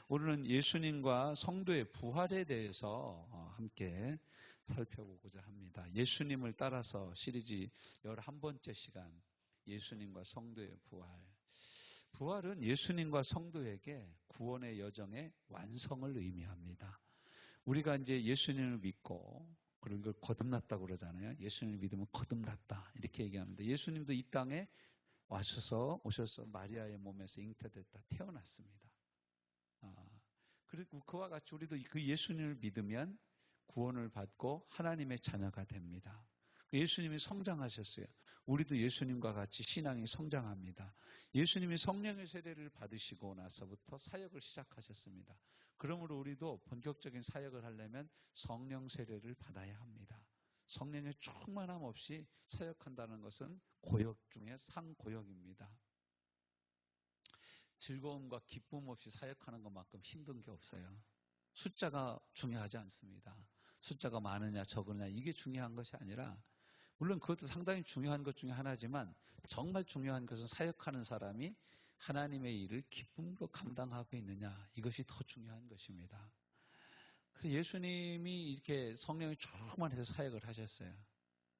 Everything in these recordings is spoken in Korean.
오늘은 예수님과 성도의 부활에 대해서 함께 살펴보고자 합니다. 예수님을 따라서 시리즈 11번째 시간, 예수님과 성도의 부활. 부활은 예수님과 성도에게 구원의 여정의 완성을 의미합니다. 우리가 이제 예수님을 믿고 그런 걸 거듭났다고 그러잖아요. 예수님을 믿으면 거듭났다 이렇게 얘기합니다. 예수님도 이 땅에 오셔서 마리아의 몸에서 잉태됐다, 태어났습니다. 그리고 그와 같이 우리도 그 예수님을 믿으면 구원을 받고 하나님의 자녀가 됩니다. 예수님이 성장하셨어요. 우리도 예수님과 같이 신앙이 성장합니다. 예수님이 성령의 세례를 받으시고 나서부터 사역을 시작하셨습니다. 그러므로 우리도 본격적인 사역을 하려면 성령 세례를 받아야 합니다. 성령의 충만함 없이 사역한다는 것은 고역 중에 상고역입니다. 즐거움과 기쁨 없이 사역하는 것만큼 힘든 게 없어요. 숫자가 중요하지 않습니다. 숫자가 많으냐 적으냐 이게 중요한 것이 아니라, 물론 그것도 상당히 중요한 것 중에 하나지만 정말 중요한 것은 사역하는 사람이 하나님의 일을 기쁨으로 감당하고 있느냐, 이것이 더 중요한 것입니다. 그래서 예수님이 이렇게 성령이 충만해서 사역을 하셨어요.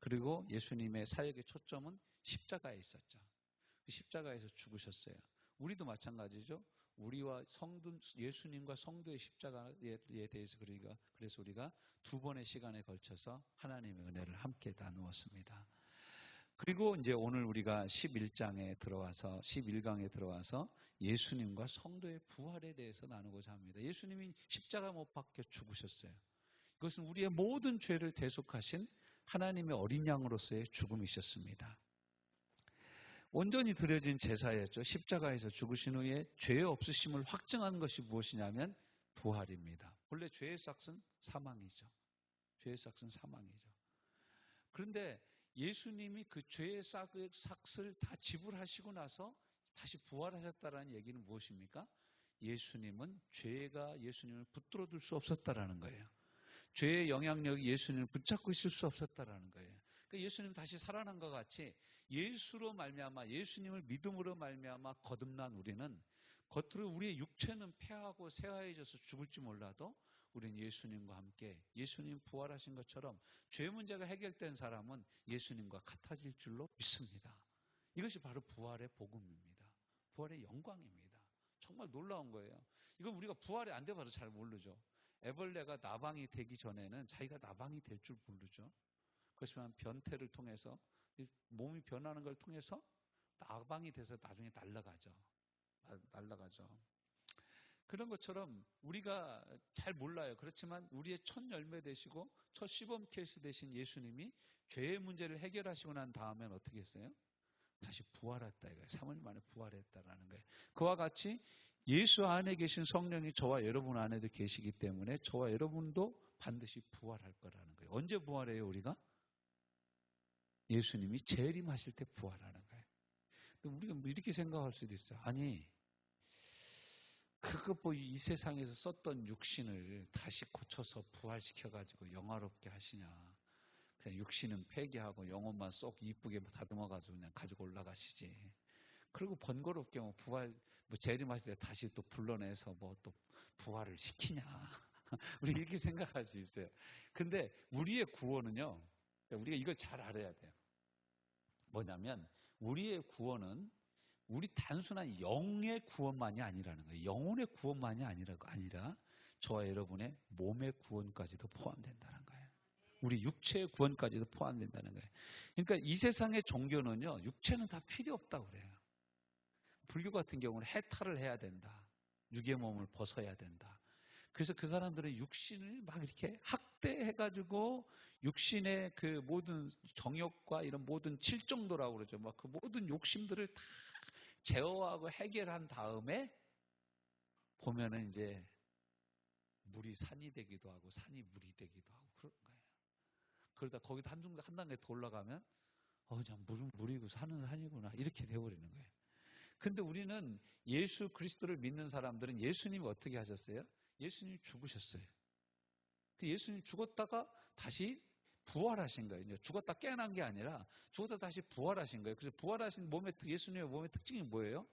그리고 예수님의 사역의 초점은 십자가에 있었죠. 그 십자가에서 죽으셨어요. 우리도 마찬가지죠. 우리와 예수님과 성도의 십자가에 대해서 그래서 우리가 두 번의 시간에 걸쳐서 하나님의 은혜를 함께 나누었습니다. 그리고 이제 오늘 우리가 11장에 들어와서 11강에 들어와서 예수님과 성도의 부활에 대해서 나누고자 합니다. 예수님이 십자가 못 박혀 죽으셨어요. 이것은 우리의 모든 죄를 대속하신 하나님의 어린 양으로서의 죽음이셨습니다. 온전히 드려진 제사였죠. 십자가에서 죽으신 후에 죄 없으심을 확증한 것이 무엇이냐면 부활입니다. 원래 죄의 삭은 사망이죠. 죄의 삭은 사망이죠. 그런데 예수님이 그 죄의 삭을 다 지불하시고 나서 다시 부활하셨다는 얘기는 무엇입니까? 예수님은 죄가 예수님을 붙들어둘 수 없었다라는 거예요. 죄의 영향력이 예수님을 붙잡고 있을 수 없었다라는 거예요. 그러니까 예수님 다시 살아난 것 같이 예수로 말미암아, 예수님을 믿음으로 말미암아 거듭난 우리는 겉으로 우리의 육체는 패하고 쇠하해져서 죽을지 몰라도 우리는 예수님과 함께, 예수님 부활하신 것처럼 죄 문제가 해결된 사람은 예수님과 같아질 줄로 믿습니다. 이것이 바로 부활의 복음입니다. 부활의 영광입니다. 정말 놀라운 거예요. 이건 우리가 부활이 안 돼봐도 잘 모르죠. 애벌레가 나방이 되기 전에는 자기가 나방이 될 줄 모르죠. 그렇지만 변태를 통해서, 몸이 변하는 걸 통해서 나방이 돼서 나중에 날아가죠. 그런 것처럼 우리가 잘 몰라요. 그렇지만 우리의 첫 열매 되시고 첫 시범 케이스 되신 예수님이 죄의 문제를 해결하시고 난 다음엔 어떻게 했어요? 다시 부활했다 이거예요. 3일 만에 부활했다라는 거예요. 그와 같이 예수 안에 계신 성령이 저와 여러분 안에도 계시기 때문에 저와 여러분도 반드시 부활할 거라는 거예요. 언제 부활해요 우리가? 예수님이 재림하실 때 부활하는 거예요. 우리가 이렇게 생각할 수도 있어요. 아니, 이 세상에서 썼던 육신을 다시 고쳐서 부활시켜가지고 영화롭게 하시냐. 그냥 육신은 폐기하고 영혼만 쏙 이쁘게 다듬어가지고 그냥 가지고 올라가시지. 그리고 번거롭게 재림하실 때 다시 또 불러내서 또 부활을 시키냐. 우리 이렇게 생각할 수 있어요. 근데 우리의 구원은요, 우리가 이걸 잘 알아야 돼요. 뭐냐면, 우리의 구원은 우리 단순한 영의 구원만이 아니라는 거예요. 영혼의 구원만이 아니라 저와 여러분의 몸의 구원까지도 포함된다는 거예요. 우리 육체의 구원까지도 포함된다는 거예요. 그러니까 이 세상의 종교는요, 육체는 다 필요 없다고 그래요. 불교 같은 경우는 해탈을 해야 된다. 육의 몸을 벗어야 된다. 그래서 그 사람들은 육신을 막 이렇게 학대해가지고 육신의 그 모든 정욕과 이런 모든 칠정도라고 그러죠. 막 그 모든 욕심들을 다 제어하고 해결한 다음에 보면은 이제 물이 산이 되기도 하고 산이 물이 되기도 하고 그런 거예요. 그러다 거기다 한 단계 더 올라가면 그냥 물은 물이고 산은 산이구나 이렇게 되어버리는 거예요. 근데 우리는 예수 그리스도를 믿는 사람들은 예수님이 어떻게 하셨어요? 예수님이 죽으셨어요. 그 예수님 죽었다가 다시 부활하신 거예요. 죽었다 깨어난 게 아니라 죽었다 다시 부활하신 거예요. 그래서 부활하신 예수님의 몸의 특징이 뭐예요?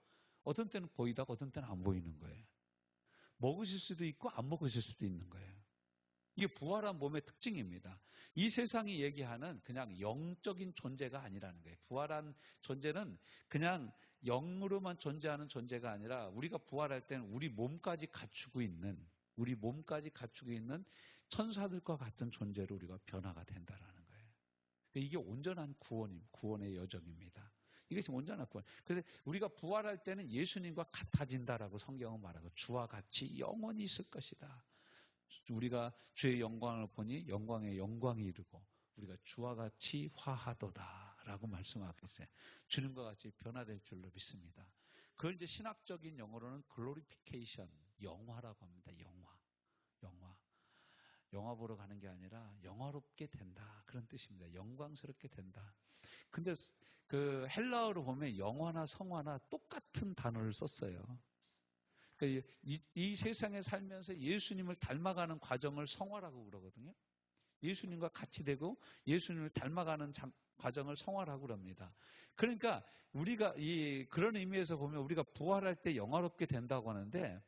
어떤 때는 보이다가 어떤 때는 안 보이는 거예요. 먹으실 수도 있고 안 먹으실 수도 있는 거예요. 이게 부활한 몸의 특징입니다. 이 세상이 얘기하는 그냥 영적인 존재가 아니라는 거예요. 부활한 존재는 그냥 영으로만 존재하는 존재가 아니라 우리가 부활할 때는 우리 몸까지 갖추고 있는 천사들과 같은 존재로 우리가 변화가 된다라는 거예요. 이게 온전한 구원의 여정입니다. 이것이 온전한 구원. 그래서 우리가 부활할 때는 예수님과 같아진다라고 성경은 말하고 주와 같이 영원히 있을 것이다. 우리가 주의 영광을 보니 영광에 영광이 이르고 우리가 주와 같이 화하도다라고 말씀하고 있어요. 주님과 같이 변화될 줄로 믿습니다. 그걸 이제 신학적인 용어로는 글로리피케이션, 영화라고 합니다. 영화 보러 가는 게 아니라 영화롭게 된다. 그런 뜻입니다. 영광스럽게 된다. 근데 그 헬라어로 보면 영화나 성화나 똑같은 단어를 썼어요. 그러니까 이 세상에 살면서 예수님을 닮아가는 과정을 성화라고 그러거든요. 예수님과 같이 되고 예수님을 닮아가는 과정을 성화라고 그럽니다. 그러니까 우리가 그런 의미에서 보면 우리가 부활할 때 영화롭게 된다고 하는데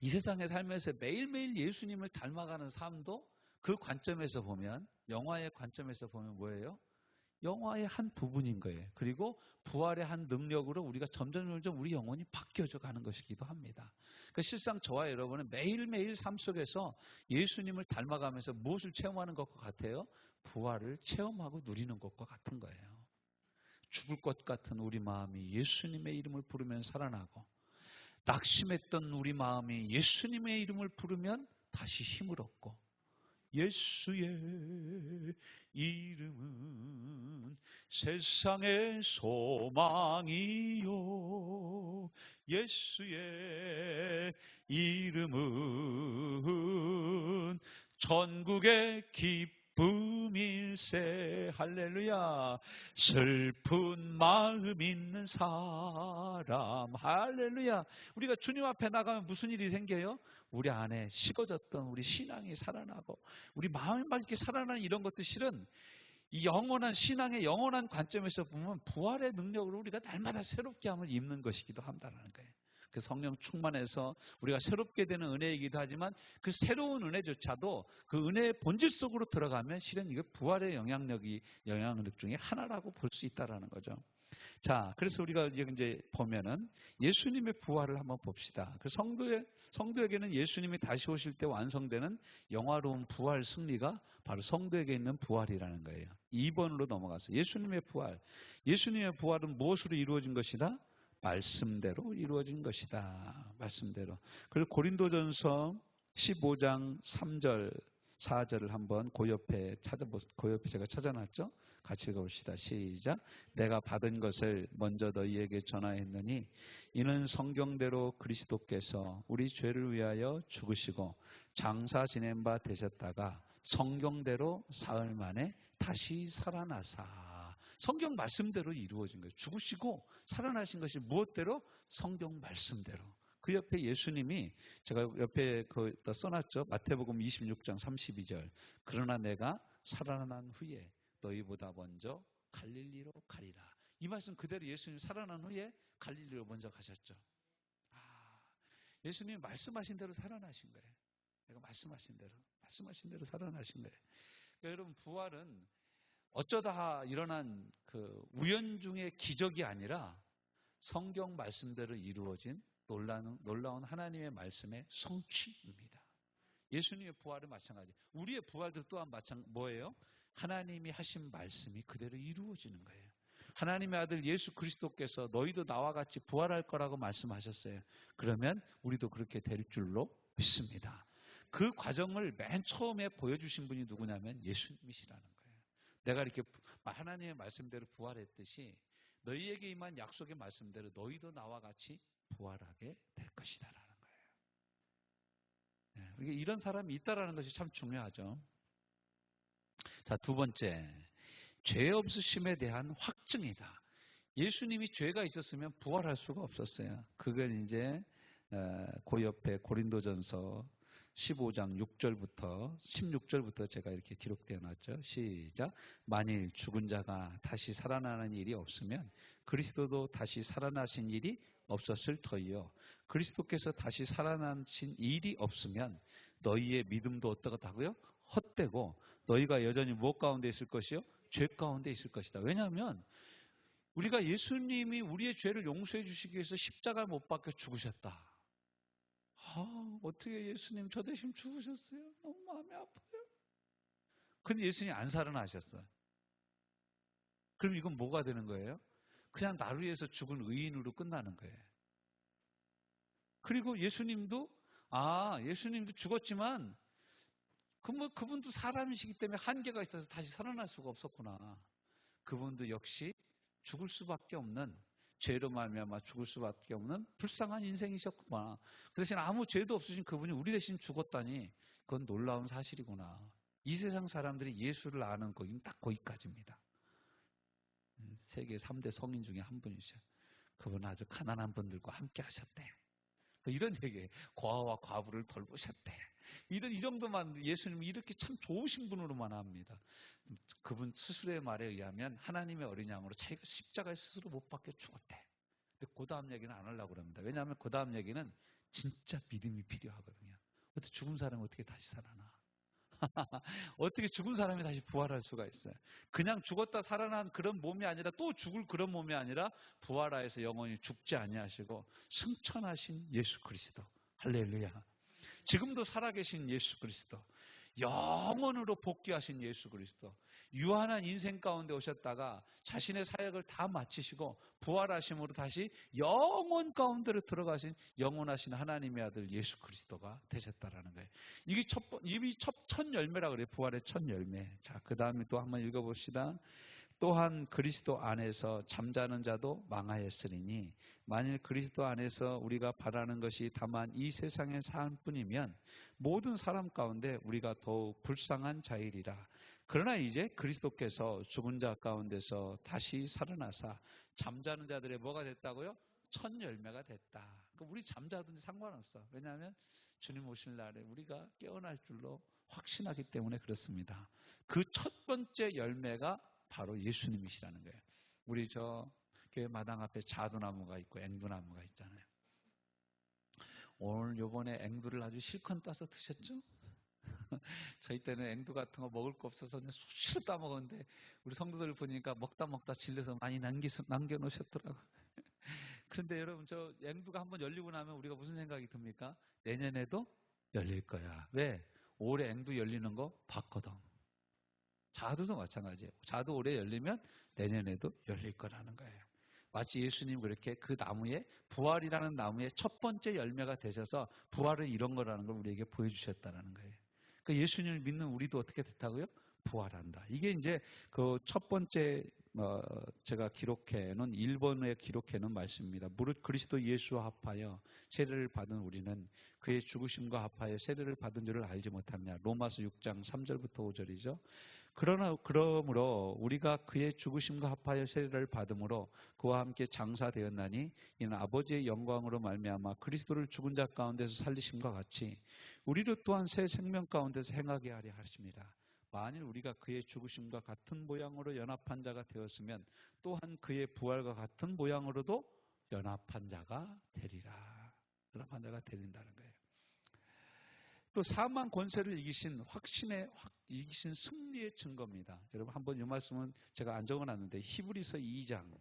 이 세상에 살면서 매일매일 예수님을 닮아가는 삶도 그 관점에서 보면 영화의 관점에서 보면 뭐예요? 영화의 한 부분인 거예요. 그리고 부활의 한 능력으로 우리가 점점 우리 영혼이 바뀌어져 가는 것이기도 합니다. 그러니까 실상 저와 여러분은 매일매일 삶 속에서 예수님을 닮아가면서 무엇을 체험하는 것과 같아요? 부활을 체험하고 누리는 것과 같은 거예요. 죽을 것 같은 우리 마음이 예수님의 이름을 부르면 살아나고 낙심했던 우리 마음이 예수님의 이름을 부르면 다시 힘을 얻고 예수의 이름은 세상의 소망이요 예수의 이름은 전국의 기쁨일세. 할렐루야. 슬픈 마음 있는 사람. 할렐루야. 우리가 주님 앞에 나가면 무슨 일이 생겨요? 우리 안에 식어졌던 우리 신앙이 살아나고 우리 마음이 막 이렇게 살아나는 이런 것들 실은 이 영원한 신앙의 영원한 관점에서 보면 부활의 능력으로 우리가 날마다 새롭게 함을 입는 것이기도 한다는 거예요. 그 성령 충만해서 우리가 새롭게 되는 은혜이기도 하지만 그 새로운 은혜조차도 그 은혜의 본질 속으로 들어가면 실은 이게 부활의 영향력 중에 하나라고 볼 수 있다는 거죠. 자, 그래서 우리가 이제 보면은 예수님의 부활을 한번 봅시다. 그 성도에게는 예수님이 다시 오실 때 완성되는 영화로운 부활 승리가 바로 성도에게 있는 부활이라는 거예요. 2번으로 넘어가서 예수님의 부활. 예수님의 부활은 무엇으로 이루어진 것이다? 말씀대로 이루어진 것이다. 말씀대로. 그리고 고린도전서 15장 3절 4절을 한번 그 옆에 제가 찾아놨죠? 같이 읽어봅시다. 시작. 내가 받은 것을 먼저 너희에게 전하였느니 이는 성경대로 그리스도께서 우리 죄를 위하여 죽으시고 장사 지낸 바 되셨다가 성경대로 사흘 만에 다시 살아나사. 성경 말씀대로 이루어진 거예요. 죽으시고 살아나신 것이 무엇대로? 성경 말씀대로. 그 옆에 예수님이 제가 옆에 써놨죠. 마태복음 26장 32절. 그러나 내가 살아난 후에 너희보다 먼저 갈릴리로 가리라. 이 말씀 그대로 예수님 살아난 후에 갈릴리로 먼저 가셨죠. 예수님이 말씀하신 대로 살아나신 거예요. 내가 말씀하신 대로 살아나신 거예요. 그러니까 여러분 부활은 어쩌다 일어난 그 우연 중의 기적이 아니라 성경 말씀대로 이루어진 놀라운 하나님의 말씀의 성취입니다. 예수님의 부활은 마찬가지. 우리의 부활도 또한 뭐예요? 하나님이 하신 말씀이 그대로 이루어지는 거예요. 하나님의 아들 예수 그리스도께서 너희도 나와 같이 부활할 거라고 말씀하셨어요. 그러면 우리도 그렇게 될 줄로 믿습니다. 그 과정을 맨 처음에 보여주신 분이 누구냐면 예수님이시라는 거예요. 내가 이렇게 하나님의 말씀대로 부활했듯이 너희에게 임한 약속의 말씀대로 너희도 나와 같이 부활하게 될 것이다라는 거예요. 네, 이런 사람이 있다라는 것이 참 중요하죠. 자, 두 번째, 죄 없으심에 대한 확증이다. 예수님이 죄가 있었으면 부활할 수가 없었어요. 그걸 이제 그 옆에 고린도전서 15장 6절부터 16절부터 제가 이렇게 기록되어 놨죠. 시작. 만일 죽은 자가 다시 살아나는 일이 없으면 그리스도도 다시 살아나신 일이 없었을 터이요. 그리스도께서 다시 살아나신 일이 없으면 너희의 믿음도 어떻다고요? 헛되고 너희가 여전히 무엇 가운데 있을 것이요? 죄 가운데 있을 것이다. 왜냐하면 우리가 예수님이 우리의 죄를 용서해 주시기 위해서 십자가를 못 박혀 죽으셨다. 어떻게 예수님 저 대신 죽으셨어요? 너무 마음이 아파요. 근데 예수님이 안 살아나셨어요. 그럼 이건 뭐가 되는 거예요? 그냥 나를 위해서 죽은 의인으로 끝나는 거예요. 그리고 예수님도 죽었지만 그분도 사람이시기 때문에 한계가 있어서 다시 살아날 수가 없었구나. 그분도 역시 죽을 수밖에 없는, 죄로 말미암아 죽을 수밖에 없는 불쌍한 인생이셨구나. 그 대신 아무 죄도 없으신 그분이 우리 대신 죽었다니 그건 놀라운 사실이구나. 이 세상 사람들이 예수를 아는 거긴 딱 거기까지입니다. 세계 3대 성인 중에 한 분이셔. 그분은 아주 가난한 분들과 함께 하셨대. 이런 얘기에 과와 과부를 돌보셨대. 이 정도만 예수님이 이렇게 참 좋으신 분으로만 합니다. 그분 스스로의 말에 의하면 하나님의 어린 양으로 자기가 십자가에 스스로 못 박혀 죽었대. 근데 그 다음 얘기는 안 하려고 합니다. 왜냐하면 그 다음 얘기는 진짜 믿음이 필요하거든요. 어떻게 죽은 사람이 어떻게 다시 살아나? 어떻게 죽은 사람이 다시 부활할 수가 있어요? 그냥 죽었다 살아난 그런 몸이 아니라 또 죽을 그런 몸이 아니라 부활하여서 영원히 죽지 아니하시고 승천하신 예수 그리스도. 할렐루야. 지금도 살아계신 예수 그리스도. 영원으로 복귀하신 예수 그리스도. 유한한 인생 가운데 오셨다가 자신의 사역을 다 마치시고 부활하심으로 다시 영원 가운데로 들어가신 영원하신 하나님의 아들 예수 그리스도가 되셨다라는 거예요. 이게 첫 열매라 그래요. 부활의 첫 열매. 자, 그 다음에 또 한번 읽어봅시다. 또한 그리스도 안에서 잠자는 자도 망하였으리니 만일 그리스도 안에서 우리가 바라는 것이 다만 이 세상의 삶뿐이면 모든 사람 가운데 우리가 더욱 불쌍한 자이리라. 그러나 이제 그리스도께서 죽은 자 가운데서 다시 살아나사 잠자는 자들의 뭐가 됐다고요? 첫 열매가 됐다. 그럼 우리 잠자든지 상관없어. 왜냐하면 주님 오실 날에 우리가 깨어날 줄로 확신하기 때문에 그렇습니다. 그 첫 번째 열매가 바로 예수님이시라는 거예요. 우리 저 교회 마당 앞에 자두나무가 있고 앵두나무가 있잖아요. 오늘 요번에 앵두를 아주 실컷 따서 드셨죠? 저희 때는 앵두 같은 거 먹을 거 없어서 그냥 수시로 따먹었는데 우리 성도들 보니까 먹다 질려서 많이 남겨놓으셨더라고요. 그런데 여러분 저 앵두가 한번 열리고 나면 우리가 무슨 생각이 듭니까? 내년에도 열릴 거야. 왜? 올해 앵두 열리는 거 봤거든. 자두도 마찬가지예요. 자두 올해 열리면 내년에도 열릴 거라는 거예요. 마치 예수님 그렇게 그 나무에 부활이라는 나무의 첫 번째 열매가 되셔서 부활은 이런 거라는 걸 우리에게 보여주셨다는 거예요. 그러니까 예수님을 믿는 우리도 어떻게 됐다고요? 부활한다. 이게 이제 그 첫 번째 제가 기록해놓은 1번에 기록해놓은 말씀입니다. 무릇 그리스도 예수와 합하여 세례를 받은 우리는 그의 죽으심과 합하여 세례를 받은 줄을 알지 못하느냐. 로마서 6장 3절부터 5절이죠. 그러므로 우리가 그의 죽으심과 합하여 세례를 받음으로 그와 함께 장사되었나니 이는 아버지의 영광으로 말미암아 그리스도를 죽은 자 가운데서 살리심과 같이 우리를 또한 새 생명 가운데서 행하게 하려 하십니다. 만일 우리가 그의 죽으심과 같은 모양으로 연합한 자가 되었으면 또한 그의 부활과 같은 모양으로도 연합한 자가 되리라. 연합한 자가 되린다는 거예요. 또 사망 권세를 이기신 이기신 승리의 증거입니다. 여러분 한번 이 말씀은 제가 안 적어놨는데 히브리서 2장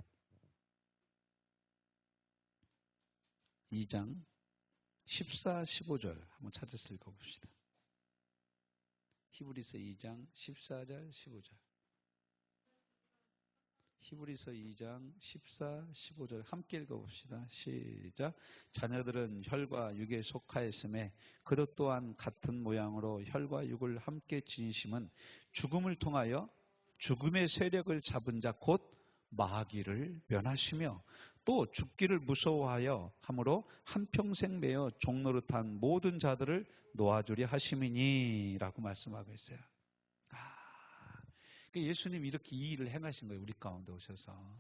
14, 15절 한번 찾아서 읽어봅시다. 히브리서 2장 14절 15절. 히브리서 2장 14, 15절 함께 읽어봅시다. 시작. 자녀들은 혈과 육에 속하였음에 그것 또한 같은 모양으로 혈과 육을 함께 지니심은 죽음을 통하여 죽음의 세력을 잡은 자 곧 마귀를 면하시며 또 죽기를 무서워하여 함으로 한평생 매어 종노릇한 모든 자들을 놓아주리 하심이니 라고 말씀하고 있어요. 예수님 이렇게 이 일을 행하신 거예요. 우리 가운데 오셔서.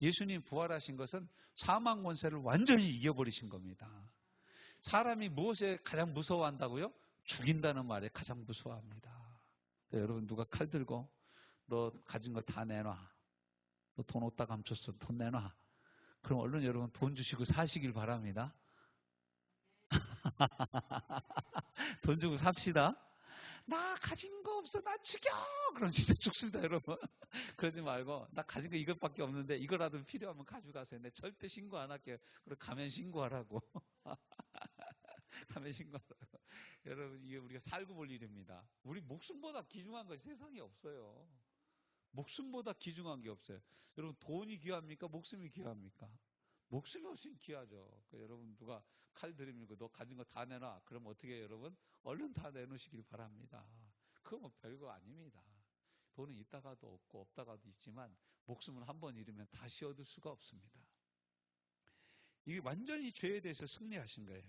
예수님 부활하신 것은 사망 권세를 완전히 이겨버리신 겁니다. 사람이 무엇에 가장 무서워한다고요? 죽인다는 말에 가장 무서워합니다. 여러분 누가 칼 들고 너 가진 거 다 내놔. 너 돈 어디다 감췄어. 돈 내놔. 그럼 얼른 여러분 돈 주시고 사시길 바랍니다. 돈 주고 삽시다. 나 가진 거 없어. 나 죽여. 그럼 진짜 죽습니다, 여러분. 그러지 말고 나 가진 거 이것밖에 없는데 이거라도 필요하면 가져가세요. 내 절대 신고 안 할게요. 그리고 가면 신고하라고. 가면 신고하라고. 여러분 이게 우리가 살고 볼 일입니다. 우리 목숨보다 귀중한 것이 세상에 없어요. 목숨보다 귀중한 게 없어요. 여러분 돈이 귀합니까? 목숨이 귀합니까? 목숨이 훨씬 귀하죠. 그러니까 여러분 누가 칼 들이밀고 너 가진 거 다 내놔. 그럼 어떻게 해요, 여러분? 얼른 다 내놓으시길 바랍니다. 그거 뭐 별거 아닙니다. 돈은 있다가도 없고 없다가도 있지만 목숨을 한번 잃으면 다시 얻을 수가 없습니다. 이게 완전히 죄에 대해서 승리하신 거예요.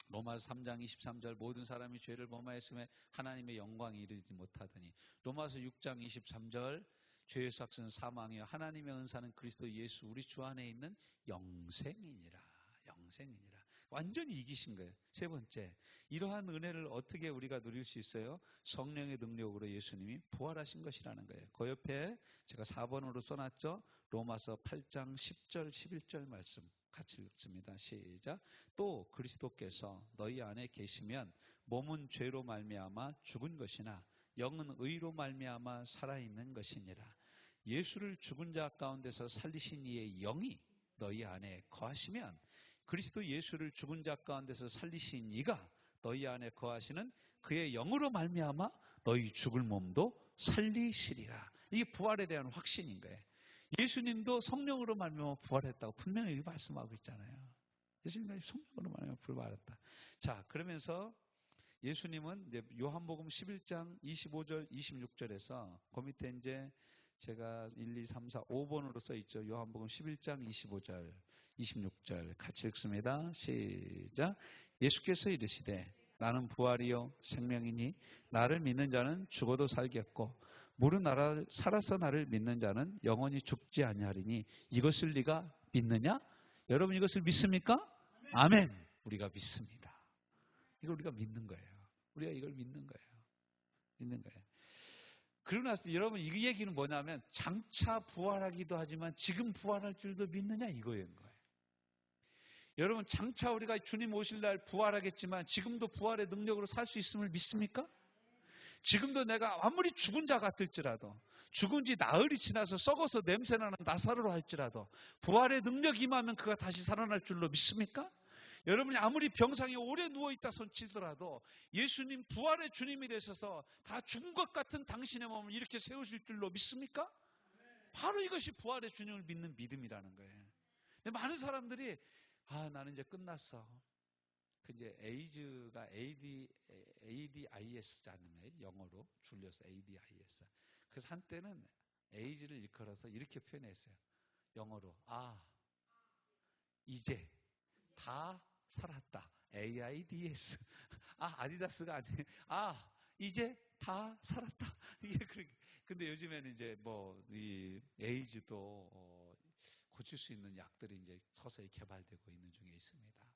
로마서 3장 23절 모든 사람이 죄를 범하였음에 하나님의 영광이 이르지 못하더니 로마서 6장 23절 죄에서 학생은 사망이요 하나님의 은사는 그리스도 예수 우리 주 안에 있는 영생이니라. 영생이니라. 완전히 이기신 거예요. 세 번째, 이러한 은혜를 어떻게 우리가 누릴 수 있어요? 성령의 능력으로 예수님이 부활하신 것이라는 거예요. 그 옆에 제가 4번으로 써놨죠. 로마서 8장 10절 11절 말씀 같이 읽습니다. 시작. 또 그리스도께서 너희 안에 계시면 몸은 죄로 말미암아 죽은 것이나 영은 의로 말미암아 살아있는 것이니라. 예수를 죽은 자 가운데서 살리신 이의 영이 너희 안에 거하시면 그리스도 예수를 죽은 자 가운데서 살리신 이가 너희 안에 거하시는 그의 영으로 말미암아 너희 죽을 몸도 살리시리라. 이게 부활에 대한 확신인 거예요. 예수님도 성령으로 말미암아 부활했다고 분명히 말씀하고 있잖아요. 예수님도 성령으로 말미암아 부활했다. 자, 그러면서 예수님은 이제 요한복음 11장 25절 26절에서 그 밑에 이제 제가 1, 2, 3, 4, 5번으로 써 있죠. 요한복음 11장 25절 26절 같이 읽습니다. 시작. 예수께서 이르시되 나는 부활이요 생명이니 나를 믿는 자는 죽어도 살겠고 무릇 살아서 나를 믿는 자는 영원히 죽지 아니하리니 이것을 네가 믿느냐? 여러분 이것을 믿습니까? 아멘. 우리가 믿습니다. 이걸 우리가 믿는 거예요. 우리가 이걸 믿는 거예요. 믿는 거예요. 그러고 나서 여러분 이 얘기는 뭐냐면 장차 부활하기도 하지만 지금 부활할 줄도 믿느냐 이거인 거예요. 여러분 장차 우리가 주님 오실 날 부활하겠지만 지금도 부활의 능력으로 살 수 있음을 믿습니까? 지금도 내가 아무리 죽은 자 같을지라도 죽은 지 나흘이 지나서 썩어서 냄새나는 나사로로 할지라도 부활의 능력이 임하면 그가 다시 살아날 줄로 믿습니까? 여러분이 아무리 병상에 오래 누워있다 손치더라도 예수님 부활의 주님이 되셔서 다 죽은 것 같은 당신의 몸을 이렇게 세우실 줄로 믿습니까? 바로 이것이 부활의 주님을 믿는 믿음이라는 거예요. 근데 많은 사람들이 나는 이제 끝났어. 그 이제 에이즈가 ADIS잖아요. 영어로 줄여서 ADIS. 그래서 한때는 에이즈를 일컬어서 이렇게 표현했어요. 영어로 이제 다 살았다. AIDS. 아디다스가 아니에요. 이제 다 살았다. 이게 그렇게. 근데 요즘에는 이제 이 에이즈도 고칠 수 있는 약들이 이제 서서히 개발되고 있는 중에 있습니다.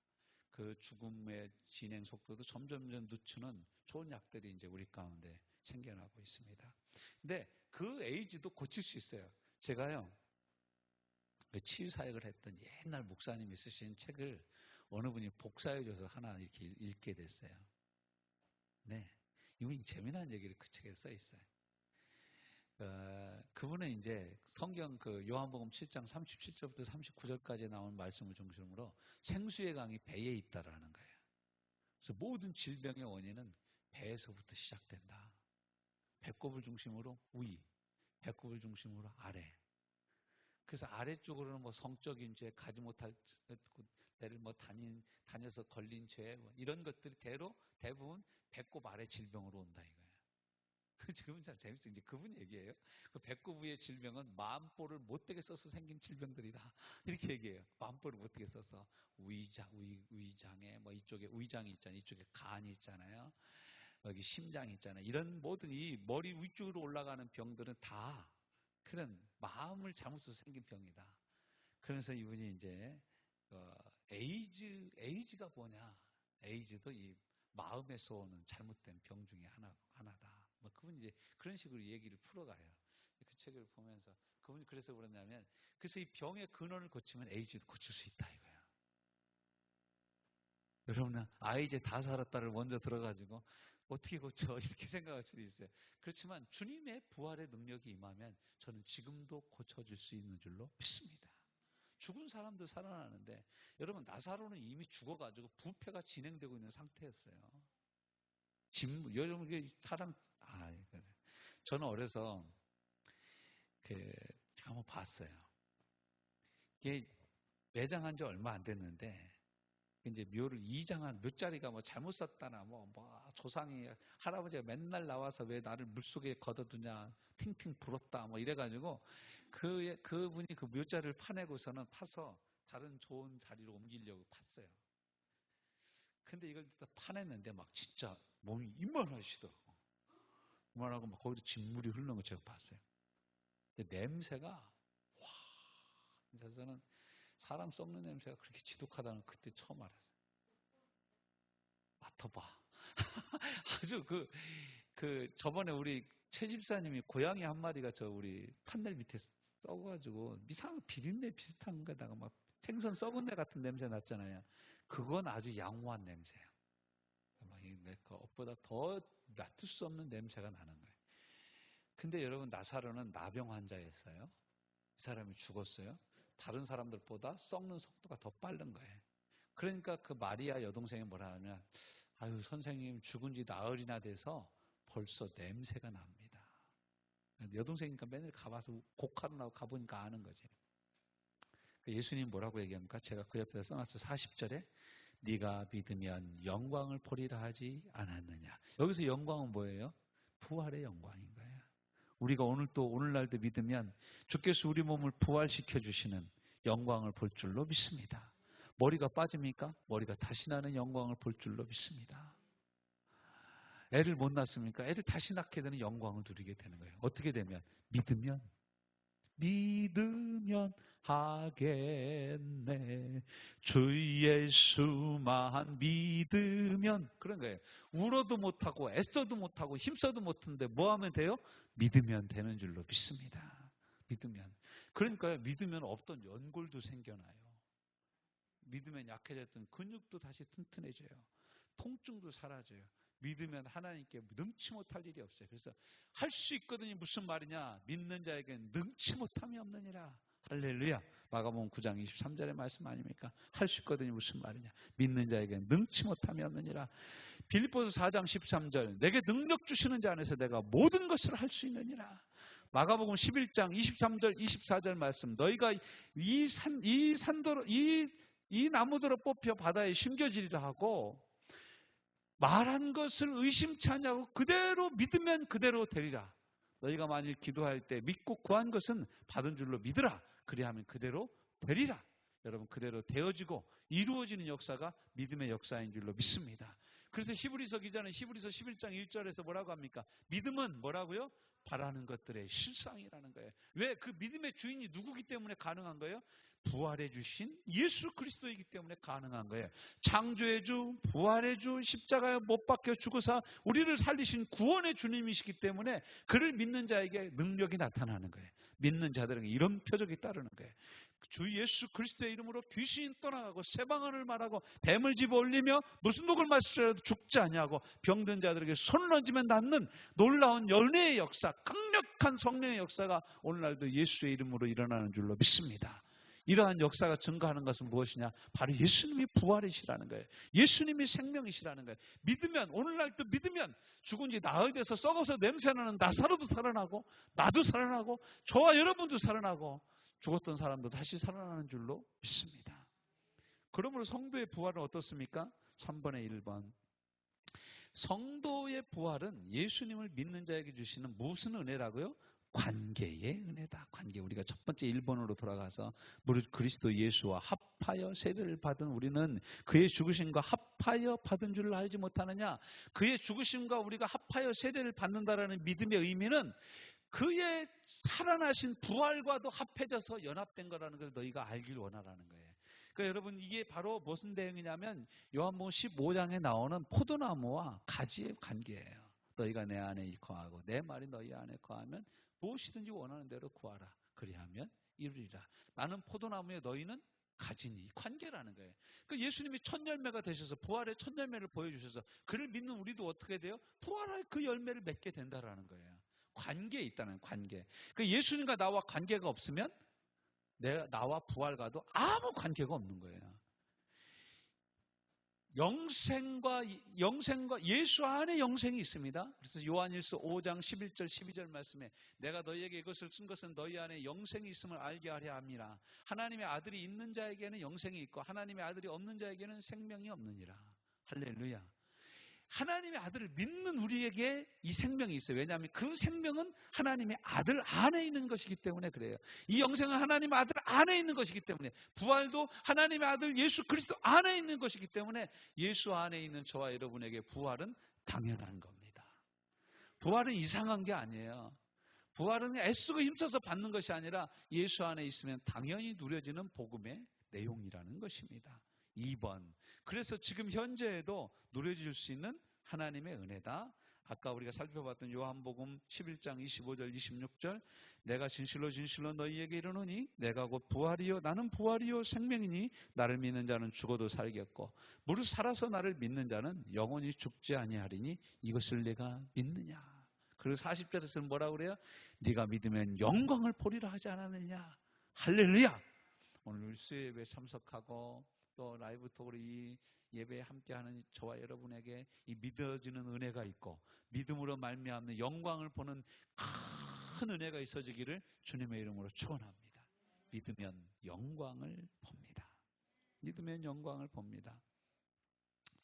그 죽음의 진행 속도도 점점 늦추는 좋은 약들이 이제 우리 가운데 생겨나고 있습니다. 근데 그 에이즈도 고칠 수 있어요. 제가요, 그 치유사역을 했던 옛날 목사님이 쓰신 책을 어느 분이 복사해줘서 하나 이렇게 읽게 됐어요. 네. 이분이 재미난 얘기를 그 책에 써 있어요. 그분은 이제 성경 그 요한복음 7장 37절부터 39절까지 나온 말씀을 중심으로 생수의 강이 배에 있다라는 거예요. 그래서 모든 질병의 원인은 배에서부터 시작된다. 배꼽을 중심으로 위, 배꼽을 중심으로 아래. 그래서 아래쪽으로는 성적인 죄, 가지 못할 데를 다녀서 걸린 죄, 이런 것들이 대부분 배꼽 아래 질병으로 온다 이거예요. 지금은 참 재밌어요. 이제 그분 얘기예요. 그 배꼽 위의 질병은 마음볼을 못되게 써서 생긴 질병들이다. 이렇게 얘기해요. 마음볼을 못되게 써서 위장에 이쪽에 위장이 있잖아요. 이쪽에 간이 있잖아요. 여기 심장이 있잖아요. 이런 모든 이 머리 위쪽으로 올라가는 병들은 다 그런 마음을 잘못 써서 생긴 병이다. 그래서 이분이 이제 에이즈가 뭐냐? 에이즈도 이 마음에서 오는 잘못된 병 중에 하나다. 뭐 그분이 이제 그런 식으로 얘기를 풀어가요. 그 책을 보면서 그분이 그래서 그러냐면, 그래서 이 병의 근원을 고치면 에이즈도 고칠 수 있다 이거야. 여러분은 이제 다 살았다를 먼저 들어가지고 어떻게 고쳐 이렇게 생각할 수도 있어요. 그렇지만 주님의 부활의 능력이 임하면 저는 지금도 고쳐질 수 있는 줄로 믿습니다. 죽은 사람도 살아나는데, 여러분 나사로는 이미 죽어가지고 부패가 진행되고 있는 상태였어요. 여러분 사람 저는 어려서 한번 봤어요. 이게 매장한 지 얼마 안 됐는데 이제 묘를 이장한 묘자리가 뭐 잘못 샀다나 뭐 조상이 할아버지가 맨날 나와서 왜 나를 물속에 걷어두냐 팅팅 불었다 뭐 이래가지고 그분이 그 묘자리를 파내고서는 파서 다른 좋은 자리로 옮기려고 팠어요. 근데 이걸 파냈는데 막 진짜 몸이 이만하시더라고. 이만하고 막 거기서 진물이 흐르는 거 제가 봤어요. 근데 냄새가 와, 그래서 저는 사람 썩는 냄새가 그렇게 지독하다는 그때 처음 알았어요. 맡아봐. 아주 저번에 우리 최 집사님이 고양이 한 마리가 저 우리 판넬 밑에 썩어가지고 이상한 비린내 비슷한 거다가 막 생선 썩은 내 같은 냄새 났잖아요. 그건 아주 양호한 냄새예요. 그것보다 더 맡을 수 없는 냄새가 나는 거예요. 근데 여러분 나사로는 나병 환자였어요. 이 사람이 죽었어요. 다른 사람들보다 썩는 속도가 더 빠른 거예요. 그러니까 그 마리아 여동생이 뭐라 하면, 아유 선생님 죽은 지 나흘이나 돼서 벌써 냄새가 납니다. 여동생이니까 맨날 가봐서 곡하러 나고 가보니까 아는 거지. 예수님 뭐라고 얘기합니까? 제가 그 옆에서 써놨어. 40절에 네가 믿으면 영광을 보리라 하지 않았느냐. 여기서 영광은 뭐예요? 부활의 영광인 거예요. 우리가 오늘날도 믿으면 주께서 우리 몸을 부활시켜 주시는 영광을 볼 줄로 믿습니다. 머리가 빠집니까? 머리가 다시 나는 영광을 볼 줄로 믿습니다. 애를 못 낳습니까? 애를 다시 낳게 되는 영광을 누리게 되는 거예요. 어떻게 되면? 믿으면 하겠네. 주 예수만 믿으면. 그런 거예요. 울어도 못하고 애써도 못하고 힘써도 못하는데 뭐 하면 돼요? 믿으면 되는 줄로 믿습니다. 믿으면. 그러니까 믿으면 없던 연골도 생겨나요. 믿으면 약해졌던 근육도 다시 튼튼해져요. 통증도 사라져요. 믿으면 하나님께 능치 못할 일이 없어요. 그래서 할 수 있거든요. 무슨 말이냐? 믿는 자에게는 능치 못함이 없느니라. 할렐루야. 마가복음 9장 23절의 말씀 아닙니까? 할 수 있거든요. 무슨 말이냐? 믿는 자에게는 능치 못함이 없느니라. 빌립보서 4장 13절 내게 능력 주시는 자 안에서 내가 모든 것을 할 수 있느니라. 마가복음 11장 23절 24절 말씀 너희가 이 나무들을 뽑혀 바다에 심겨지리라 하고 말한 것을 의심치 않냐고 그대로 믿으면 그대로 되리라. 너희가 만일 기도할 때 믿고 구한 것은 받은 줄로 믿으라. 그리하면 그대로 되리라. 여러분 그대로 되어지고 이루어지는 역사가 믿음의 역사인 줄로 믿습니다. 그래서 히브리서 기자는 히브리서 11장 1절에서 뭐라고 합니까? 믿음은 뭐라고요? 바라는 것들의 실상이라는 거예요. 왜? 그 믿음의 주인이 누구기 때문에 가능한 거예요? 부활해 주신 예수 그리스도이기 때문에 가능한 거예요. 창조의 주, 부활의 주, 십자가에 못 박혀 죽어서 우리를 살리신 구원의 주님이시기 때문에 그를 믿는 자에게 능력이 나타나는 거예요. 믿는 자들에게 이런 표적이 따르는 거예요. 주 예수 그리스도의 이름으로 귀신이 떠나가고 새방언을 말하고 뱀을 집어 올리며 무슨 독을 마시더라도 죽지 아니하고 병든 자들에게 손을 얹으면 낫는 놀라운 연애의 역사, 강력한 성령의 역사가 오늘날도 예수의 이름으로 일어나는 줄로 믿습니다. 이러한 역사가 증거하는 것은 무엇이냐? 바로 예수님이 부활이시라는 거예요. 예수님이 생명이시라는 거예요. 믿으면 오늘날도 믿으면 죽은 지 나흘 돼서 썩어서 냄새나는 나사로도 살아나고 나도 살아나고 저와 여러분도 살아나고 죽었던 사람도 다시 살아나는 줄로 믿습니다. 그러므로 성도의 부활은 어떻습니까? 3번의 1번. 성도의 부활은 예수님을 믿는 자에게 주시는 무슨 은혜라고요? 관계의 은혜다. 관계. 우리가 첫 번째 1번으로 돌아가서 무릇 그리스도 예수와 합하여 세례를 받은 우리는 그의 죽으심과 합하여 받은 줄 알지 못하느냐. 그의 죽으심과 우리가 합하여 세례를 받는다라는 믿음의 의미는 그의 살아나신 부활과도 합해져서 연합된 거라는 걸 너희가 알길 원하라는 거예요. 그러니까 여러분 이게 바로 무슨 대응이냐면 요한복음 15장에 나오는 포도나무와 가지의 관계예요. 너희가 내 안에 거하고 내 말이 너희 안에 거하면 무엇이든지 원하는 대로 구하라. 그리하면 이루리라. 나는 포도나무에 너희는 가지니. 관계라는 거예요. 그 예수님이 첫 열매가 되셔서 부활의 첫 열매를 보여주셔서 그를 믿는 우리도 어떻게 돼요? 부활할 그 열매를 맺게 된다라는 거예요. 관계에 있다는 관계. 그 예수님과 나와 관계가 없으면 나와 부활과도 아무 관계가 없는 거예요. 영생과 예수 안에 영생이 있습니다. 그래서 요한일서 5장 11절 12절 말씀에 내가 너희에게 이것을 쓴 것은 너희 안에 영생이 있음을 알게 하려 함이라. 하나님의 아들이 있는 자에게는 영생이 있고 하나님의 아들이 없는 자에게는 생명이 없느니라. 할렐루야. 하나님의 아들을 믿는 우리에게 이 생명이 있어요. 왜냐하면 그 생명은 하나님의 아들 안에 있는 것이기 때문에 그래요. 이 영생은 하나님의 아들 안에 있는 것이기 때문에, 부활도 하나님의 아들 예수 그리스도 안에 있는 것이기 때문에 예수 안에 있는 저와 여러분에게 부활은 당연한 겁니다. 부활은 이상한 게 아니에요. 부활은 애쓰고 힘써서 받는 것이 아니라 예수 안에 있으면 당연히 누려지는 복음의 내용이라는 것입니다. 2번. 그래서 지금 현재에도 누려질 수 있는 하나님의 은혜다. 아까 우리가 살펴봤던 요한복음 11장 25절 26절 내가 진실로 진실로 너희에게 이르노니 내가 곧 부활이요 나는 부활이요 생명이니 나를 믿는 자는 죽어도 살겠고 무릇 살아서 나를 믿는 자는 영원히 죽지 아니하리니 이것을 내가 믿느냐. 그리고 40절에서는 뭐라고 그래요? 네가 믿으면 영광을 보리라 하지 않았느냐. 할렐루야. 오늘 수요예배에 참석하고 또 라이브 톡으로 이 예배에 함께하는 저와 여러분에게 이 믿어지는 은혜가 있고 믿음으로 말미암는 영광을 보는 큰 은혜가 있어지기를 주님의 이름으로 축원합니다. 믿으면 영광을 봅니다. 믿으면 영광을 봅니다.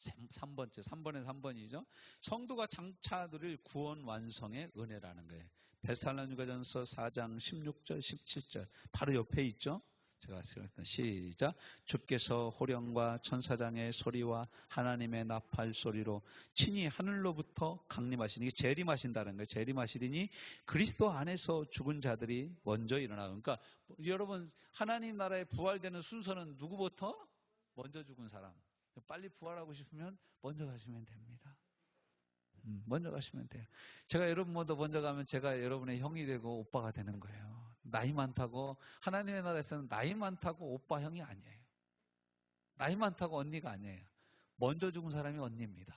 3번째, 3번에 3번이죠. 성도가 장차들을 구원 완성의 은혜라는 거예요. 데살로니가전서 4장 16절 17절 바로 옆에 있죠. 제가 쓰였던 시작. 주께서 호령과 천사장의 소리와 하나님의 나팔 소리로 친히 하늘로부터 강림하시니, 이게 재림하신다는 거예요. 재림하시리니 그리스도 안에서 죽은 자들이 먼저 일어나. 그러니까 여러분 하나님 나라에 부활되는 순서는 누구부터? 먼저 죽은 사람. 빨리 부활하고 싶으면 먼저 가시면 됩니다. 먼저 가시면 돼요. 제가 여러분 먼저 가면 제가 여러분의 형이 되고 오빠가 되는 거예요. 나이 많다고, 하나님의 나라에서는 나이 많다고 오빠 형이 아니에요. 나이 많다고 언니가 아니에요. 먼저 죽은 사람이 언니입니다.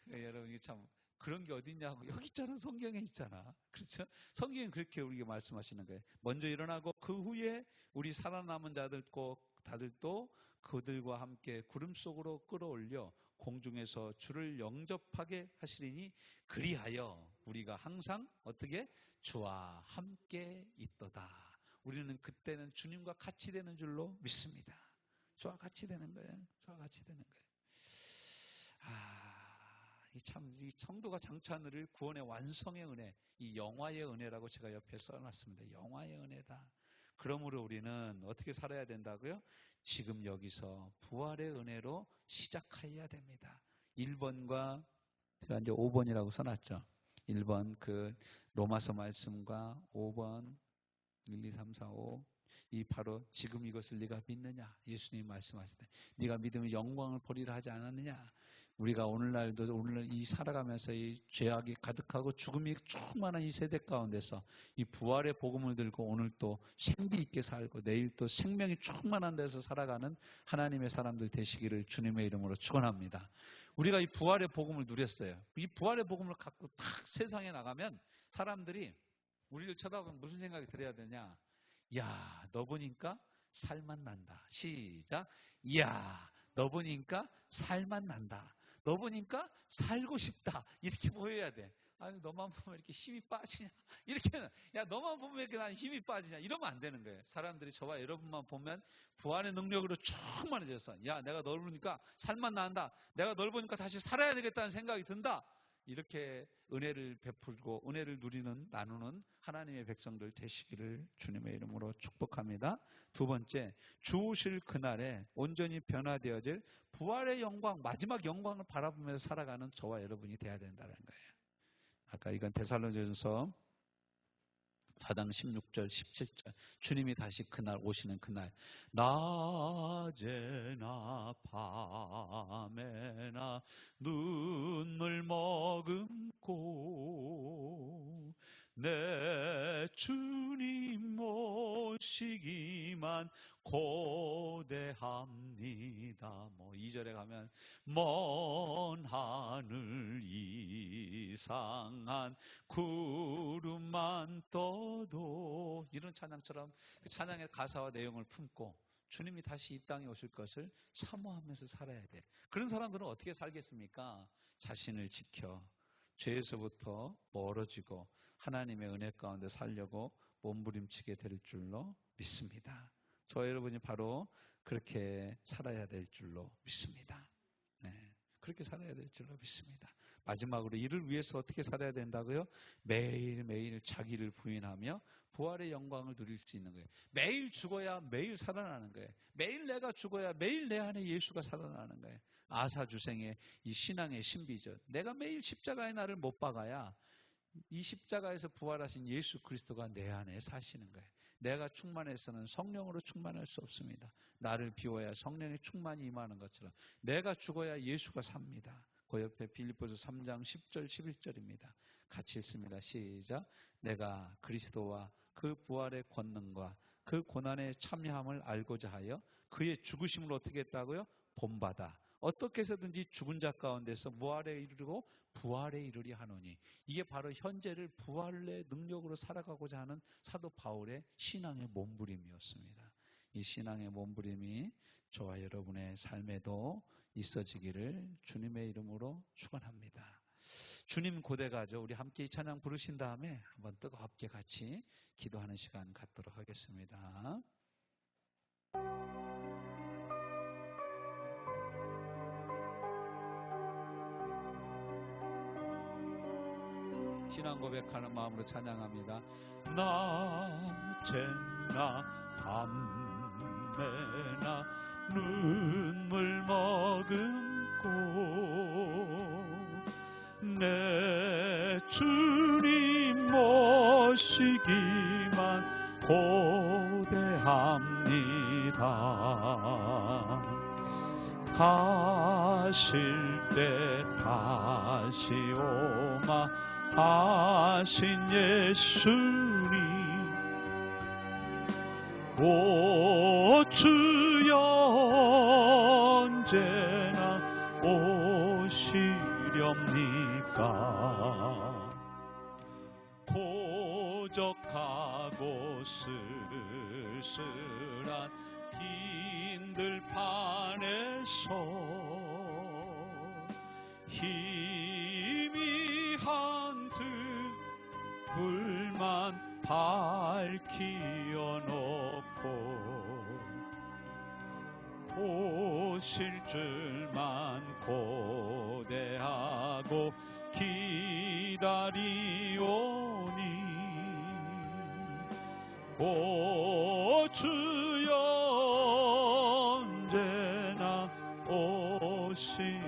여러분이 참 그런 게 어딨냐고. 여기 있잖아. 성경에 있잖아. 그렇죠? 성경은 그렇게 우리에게 말씀하시는 거예요. 먼저 일어나고 그 후에 우리 살아남은 자들도 그들과 함께 구름 속으로 끌어올려 공중에서 주를 영접하게 하시리니 그리하여 우리가 항상 어떻게? 주와 함께 있도다. 우리는 그때는 주님과 같이 되는 줄로 믿습니다. 주와 같이 되는 거예요. 주와 같이 되는 거예요. 이 성도가 장차하늘을 구원의 완성의 은혜, 이 영화의 은혜라고 제가 옆에 써놨습니다. 영화의 은혜다. 그러므로 우리는 어떻게 살아야 된다고요? 지금 여기서 부활의 은혜로 시작해야 됩니다. 1번과 제가 이제 5번이라고 써놨죠. 1번 그 로마서 말씀과 5번 1, 2, 3, 4, 5 이 바로 지금 이것을 네가 믿느냐. 예수님이 말씀하실 때 네가 믿으면 영광을 보리라 하지 않았느냐. 우리가 오늘 이 살아가면서 이 죄악이 가득하고 죽음이 충만한 이 세대 가운데서 이 부활의 복음을 들고 오늘 또 생기 있게 살고 내일 또 생명이 충만한 데서 살아가는 하나님의 사람들 되시기를 주님의 이름으로 축원합니다. 우리가 이 부활의 복음을 누렸어요. 이 부활의 복음을 갖고 탁 세상에 나가면 사람들이 우리를 쳐다보면 무슨 생각이 들어야 되냐. 야, 너 보니까 살맛 난다. 시작. 야, 너 보니까 살맛 난다. 너 보니까 살고 싶다. 이렇게 보여야 돼. 아니, 너만 보면 이렇게 힘이 빠지냐. 이렇게는, 야, 너만 보면 이렇게 난 힘이 빠지냐. 이러면 안 되는 거예요. 사람들이 저와 여러분만 보면 부활의 능력으로 충만해져서, 야, 내가 널 보니까 살맛 난다. 내가 널 보니까 다시 살아야 되겠다는 생각이 든다. 이렇게 은혜를 베풀고 은혜를 나누는 하나님의 백성들 되시기를 주님의 이름으로 축복합니다. 두 번째, 주 오실 그날에 온전히 변화되어질 부활의 영광, 마지막 영광을 바라보면서 살아가는 저와 여러분이 되어야 된다는 거예요. 아까 이건 데살로니가전서 4장 16절 17절 주님이 다시 그날 오시는 그날 낮에나 밤에나 눈물 머금고 내 주님 모시기만 고대합니다. 2절에 가면 먼 하늘 이상한 구름만 떠도 이런 찬양처럼 그 찬양의 가사와 내용을 품고 주님이 다시 이 땅에 오실 것을 사모하면서 살아야 돼. 그런 사람들은 어떻게 살겠습니까? 자신을 지켜 죄에서부터 멀어지고 하나님의 은혜 가운데 살려고 몸부림치게 될 줄로 믿습니다. 저 여러분이 바로 그렇게 살아야 될 줄로 믿습니다. 네, 그렇게 살아야 될 줄로 믿습니다. 마지막으로 이를 위해서 어떻게 살아야 된다고요? 매일매일 자기를 부인하며 부활의 영광을 누릴 수 있는 거예요. 매일 죽어야 매일 살아나는 거예요. 매일 내가 죽어야 매일 내 안에 예수가 살아나는 거예요. 아사주생의 이 신앙의 신비죠. 내가 매일 십자가의 날을 못 박아야 이 십자가에서 부활하신 예수 그리스도가 내 안에 사시는 거예요. 내가 충만해서는 성령으로 충만할 수 없습니다. 나를 비워야 성령의 충만이 임하는 것처럼 내가 죽어야 예수가 삽니다. 그 옆에 빌립보서 3장 10절 11절입니다. 같이 읽습니다. 시작. 내가 그리스도와 그 부활의 권능과 그 고난의 참여함을 알고자 하여 그의 죽으심을 어떻게 했다고요? 본받아 어떻게 해서든지 죽은 자 가운데서 무할에 이르고 부활에 이르리 하노니 이게 바로 현재를 부활의 능력으로 살아가고자 하는 사도 바울의 신앙의 몸부림이었습니다. 이 신앙의 몸부림이 저와 여러분의 삶에도 있어지기를 주님의 이름으로 축원합니다. 주님 고대가죠. 우리 함께 이 찬양 부르신 다음에 한번 뜨겁게 같이 기도하는 시간 갖도록 하겠습니다. 신앙 고백하는 마음으로 찬양합니다. 낮에나 밤에나 눈물 머금고 내 주님 모시기만 고대합니다. 가실 때 다시 오마 하신 예수님 오 주여 언제나 오시렵니까. 고적하고 쓸쓸한 긴 들판에서 희미한 불만 밝히어 놓고 오실 줄만 고대하고 기다리오니 오 주여 언제나 오시렵니까.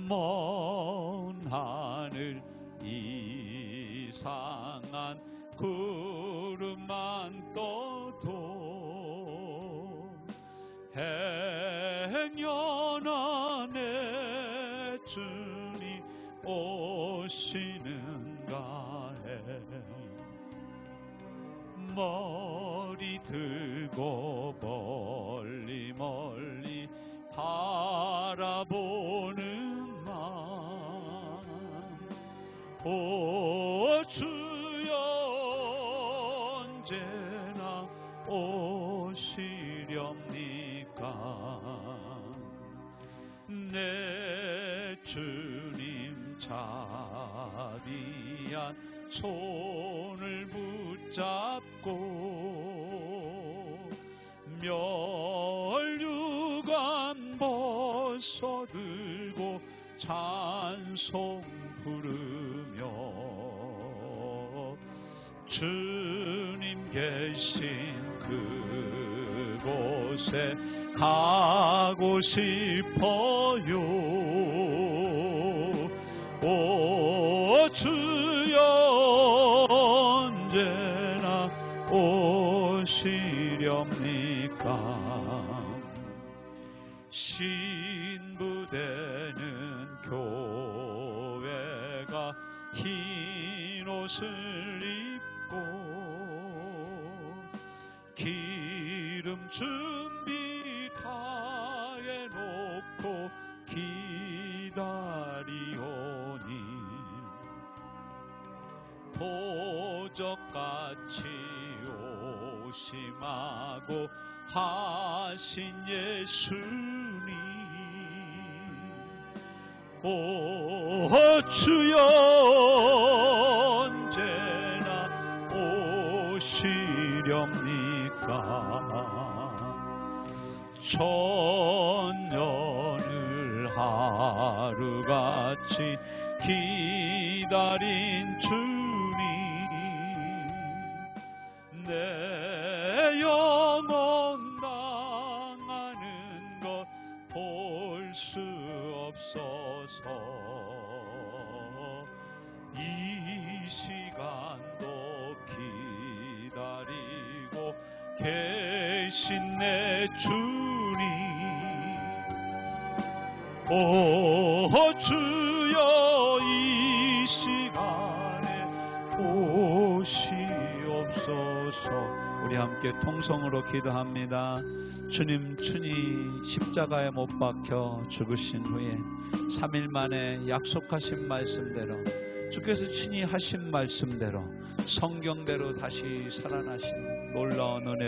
먼 하늘 이상한 구름만 떠도 행여나 내 주님 오시는가 해 머리 들고 멀리 멀리 바라보는 마음 오 주여 언제나 오시렵니까. 내 주님 자비한 손을 붙잡고 멸류관 벗어들고 찬송 부르며 주님 계신 그곳에 가고 싶어요. 오 주 신부되는 교회가 흰 옷을 입고 기름 준비 다 해놓고 기다리오니 도적같이 오심하고 하신 예수님, 오 주여 언제나 오시렵니까? 천년을 하루같이 기다린 주님, 내 영혼 당하는 것 볼 수 없어서 이 시간도 기다리고 계신 내 주님, 오 주여 이 시간에 오시옵소서. 우리 함께 통성으로 기도합니다. 주님, 친히 십자가에 못 박혀 죽으신 후에 3일 만에 약속하신 말씀대로, 주께서 친히 하신 말씀대로 성경대로 다시 살아나신 놀라운 은혜